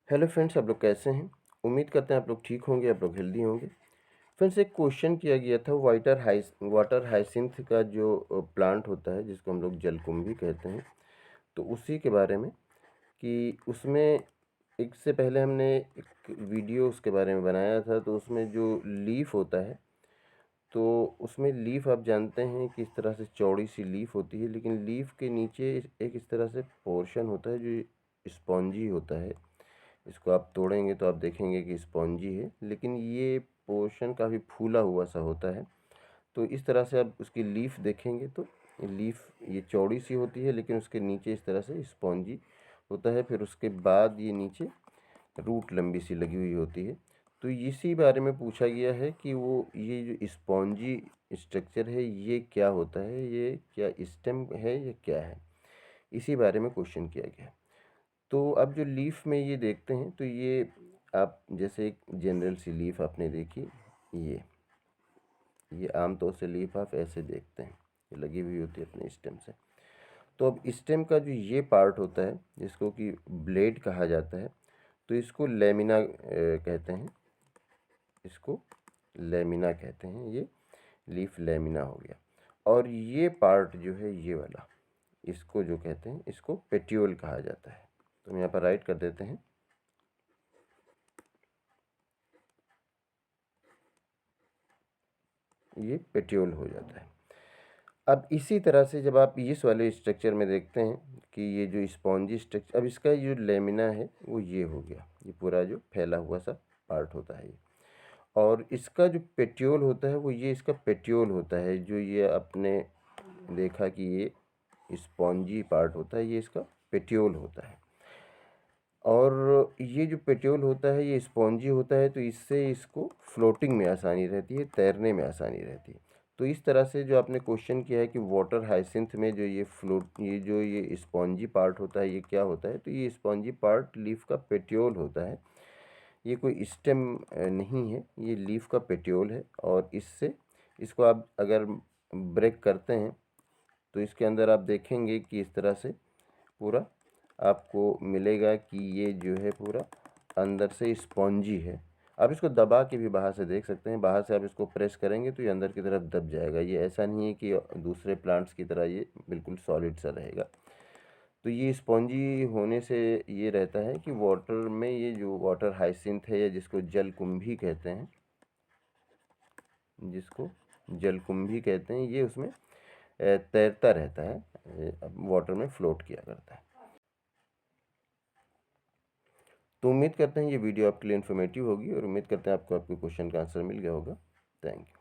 Hello friends, आप लोग कैसे हैं? उम्मीद करते हैं आप लोग ठीक होंगे, आप लोग हेल्दी होंगे। फ्रेंड्स, एक क्वेश्चन किया गया था वाटर हाइसिंथ का जो प्लांट होता है जिसको हम लोग जलकुंभी कहते हैं, तो उसी के बारे में कि उसमें एक से पहले हमने एक वीडियो उसके बारे में बनाया था। तो उसमें जो लीफ होता है, तो उसमें लीफ आप जानते हैं कि इस तरह से चौड़ी सी लीफ होती है, लेकिन लीफ के नीचे एक इस तरह से पोर्शन होता है जो स्पॉन्जी होता है। इसको आप तोड़ेंगे तो आप देखेंगे कि स्पॉन्जी है, लेकिन ये पोर्शन काफ़ी फूला हुआ सा होता है। तो इस तरह से आप उसकी लीफ देखेंगे तो लीफ ये चौड़ी सी होती है, लेकिन उसके नीचे इस तरह से स्पॉन्जी होता है। फिर उसके बाद ये नीचे रूट लंबी सी लगी हुई होती है। तो इसी बारे में पूछा गया है कि वो ये जो स्पॉन्जी स्ट्रक्चर है ये क्या होता है, ये क्या स्टेम है या क्या है, इसी बारे में क्वेश्चन किया गया है। तो अब जो लीफ में ये देखते हैं तो ये आप जैसे एक जनरल सी लीफ आपने देखी, ये आमतौर से लीफ आप ऐसे देखते हैं, ये लगी हुई होती है अपने स्टेम से। तो अब स्टेम का जो ये पार्ट होता है जिसको कि ब्लेड कहा जाता है, तो इसको लेमिना कहते हैं, इसको लेमिना कहते हैं। ये लीफ लेमिना हो गया। और ये पार्ट जो है ये वाला, इसको जो कहते हैं इसको पेट्यूल कहा जाता है। तो हम यहाँ पर राइट कर देते हैं, ये पेट्यूल हो जाता है। अब इसी तरह से जब आप इस वाले स्ट्रक्चर में देखते हैं कि ये जो स्पॉन्जी स्ट्रक्चर, अब इसका जो लेमिना है वो ये हो गया, ये पूरा जो फैला हुआ सा पार्ट होता है ये। और इसका जो पेट्यूल होता है वो ये इसका पेट्यूल होता है, जो ये आपने देखा कि ये स्पॉन्जी पार्ट होता है, ये इसका पेट्यूल होता है। और ये जो पेट्यूल होता है ये स्पॉन्जी होता है, तो इससे इसको फ्लोटिंग में आसानी रहती है, तैरने में आसानी रहती है। तो इस तरह से जो आपने क्वेश्चन किया है कि वाटर हाइसिंथ में जो ये स्पॉन्जी पार्ट होता है ये क्या होता है, तो ये स्पॉन्जी पार्ट लीफ का पेट्यूल होता है। ये कोई स्टेम नहीं है, ये लीफ का पेट्यूल है। और इससे इसको आप अगर ब्रेक करते हैं तो इसके अंदर आप देखेंगे कि इस तरह से पूरा आपको मिलेगा कि ये जो है पूरा अंदर से स्पॉन्जी है। आप इसको दबा के भी बाहर से देख सकते हैं, बाहर से आप इसको प्रेस करेंगे तो ये अंदर की तरफ दब जाएगा। ये ऐसा नहीं है कि दूसरे प्लांट्स की तरह ये बिल्कुल सॉलिड सा रहेगा। तो ये स्पॉन्जी होने से ये रहता है कि वाटर में ये जो वाटर हाइसिंथ है या जिसको जलकुंभी कहते हैं, जिसको जलकुंभी कहते हैं, ये उसमें तैरता रहता है, वाटर में फ्लोट किया करता है। तो उम्मीद करते हैं ये वीडियो आपके लिए इन्फॉर्मेटिव होगी और उम्मीद करते हैं आपको आपके क्वेश्चन का आंसर मिल गया होगा। Thank you.